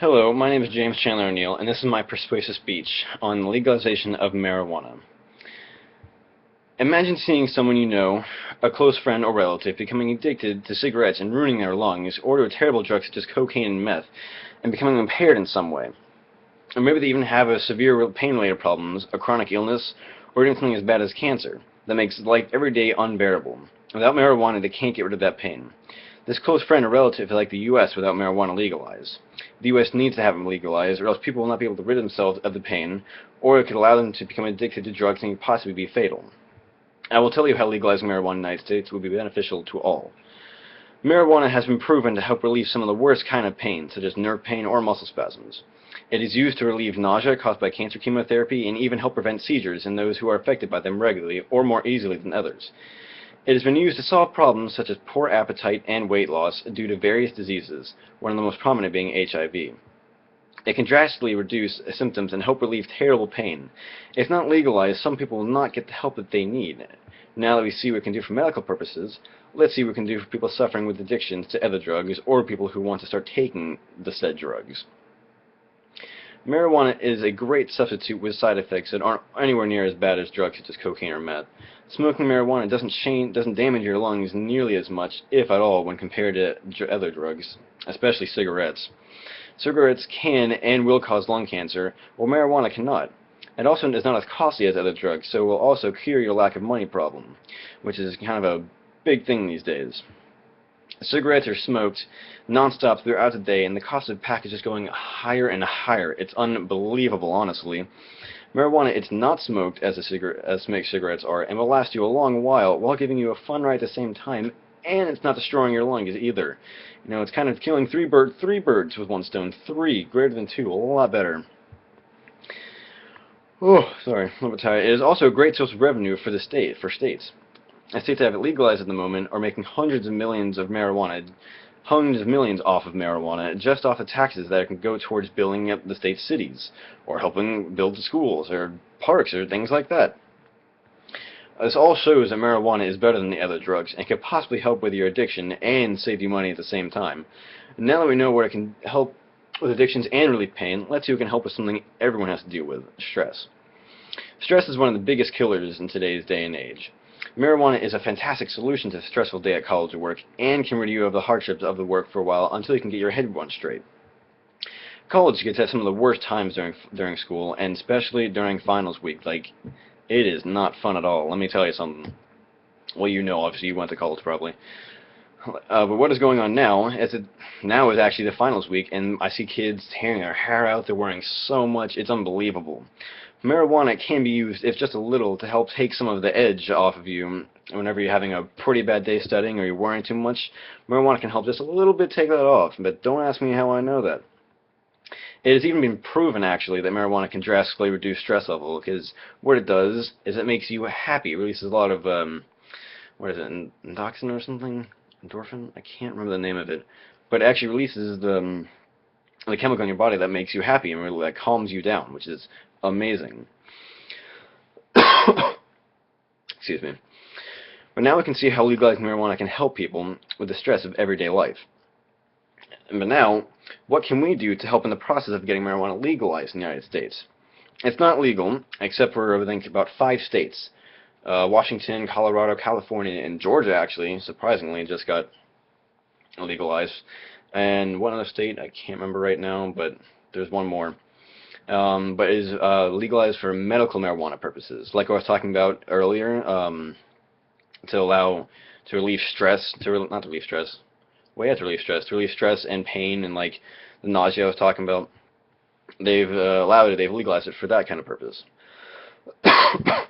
Hello, my name is James Chandler O'Neill, and this is my persuasive speech on the legalization of marijuana. Imagine seeing someone you know, a close friend or relative, becoming addicted to cigarettes and ruining their lungs, or to a terrible drug such as cocaine and meth, and becoming impaired in some way. Or maybe they even have a severe pain-related problems, a chronic illness, or even something as bad as cancer, that makes life every day unbearable. Without marijuana, they can't get rid of that pain. This close friend or relative is like the U.S. without marijuana legalized. The U.S. needs to have it legalized, or else people will not be able to rid themselves of the pain, or it could allow them to become addicted to drugs and possibly be fatal. I will tell you how legalizing marijuana in the United States will be beneficial to all. Marijuana has been proven to help relieve some of the worst kind of pain, such as nerve pain or muscle spasms. It is used to relieve nausea caused by cancer chemotherapy and even help prevent seizures in those who are affected by them regularly or more easily than others. It has been used to solve problems such as poor appetite and weight loss due to various diseases, one of the most prominent being HIV. It can drastically reduce symptoms and help relieve terrible pain. If not legalized, some people will not get the help that they need. Now that we see what we can do for medical purposes, let's see what we can do for people suffering with addictions to other drugs or people who want to start taking the said drugs. Marijuana is a great substitute with side effects that aren't anywhere near as bad as drugs such as cocaine or meth. Smoking marijuana doesn't damage your lungs nearly as much, if at all, when compared to other drugs, especially cigarettes. Cigarettes can and will cause lung cancer, while marijuana cannot. It also is not as costly as other drugs, so it will also cure your lack of money problem, which is kind of a big thing these days. Cigarettes are smoked non-stop throughout the day, and the cost of a pack is just going higher and higher. It's unbelievable, honestly. Marijuana, it's not smoked as cigarettes are, and will last you a long while giving you a fun ride at the same time, and it's not destroying your lungs either. You know, it's kind of killing three birds with one stone. Three, greater than two, a lot better. Oh, sorry, a little bit tired. It is also a great source of revenue for states. States that have it legalized at the moment are making hundreds of millions off of marijuana, just off the taxes that can go towards building up the state's cities, or helping build the schools, or parks, or things like that. This all shows that marijuana is better than the other drugs, and could possibly help with your addiction and save you money at the same time. Now that we know where it can help with addictions and relieve pain, let's see who can help with something everyone has to deal with: stress. Stress is one of the biggest killers in today's day and age. Marijuana is a fantastic solution to a stressful day at college or work, and can rid you of the hardships of the work for a while until you can get your head run straight. College gets at some of the worst times during school, and especially during finals week. Like, it is not fun at all. Let me tell you something. Well, you know, obviously you went to college probably. But what is going on now is actually the finals week, and I see kids tearing their hair out. They're wearing so much. It's unbelievable. Marijuana can be used, if just a little, to help take some of the edge off of you whenever you're having a pretty bad day studying or you're worrying too much. Marijuana can help just a little bit take that off, but don't ask me how I know that. It has even been proven, actually, that marijuana can drastically reduce stress level, because what it does is it makes you happy. It releases a lot of, what is it, endoxin or something? Endorphin? I can't remember the name of it. But it actually releases the chemical in your body that makes you happy and really, that calms you down, which is amazing. Excuse me. But now we can see how legalizing marijuana can help people with the stress of everyday life. But now, what can we do to help in the process of getting marijuana legalized in the United States? It's not legal, except for, I think, about 5 states. Washington, Colorado, California, and Georgia, actually, surprisingly, just got legalized. And one other state, I can't remember right now, but there's one more. But is legalized for medical marijuana purposes, like I was talking about earlier, to relieve stress, to relieve stress and pain and like the nausea I was talking about. They've legalized it for that kind of purpose. Ow,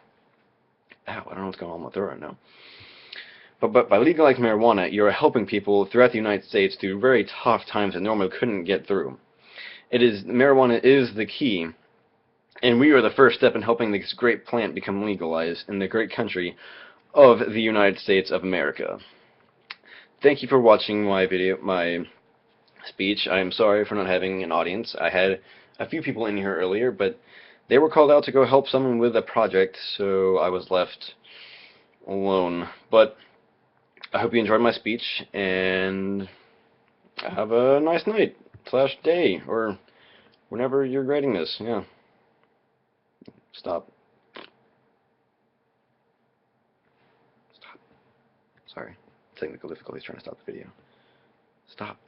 I don't know what's going on with my throat right now. But by legalizing marijuana, you're helping people throughout the United States through very tough times that normally couldn't get through. Marijuana is the key, and we are the first step in helping this great plant become legalized in the great country of the United States of America. Thank you for watching my speech. I am sorry for not having an audience. I had a few people in here earlier, but they were called out to go help someone with a project, so I was left alone. But I hope you enjoyed my speech, and have a nice night. day, or whenever you're grading this. Yeah. Stop. Stop. Sorry. Technical difficulties trying to stop the video. Stop.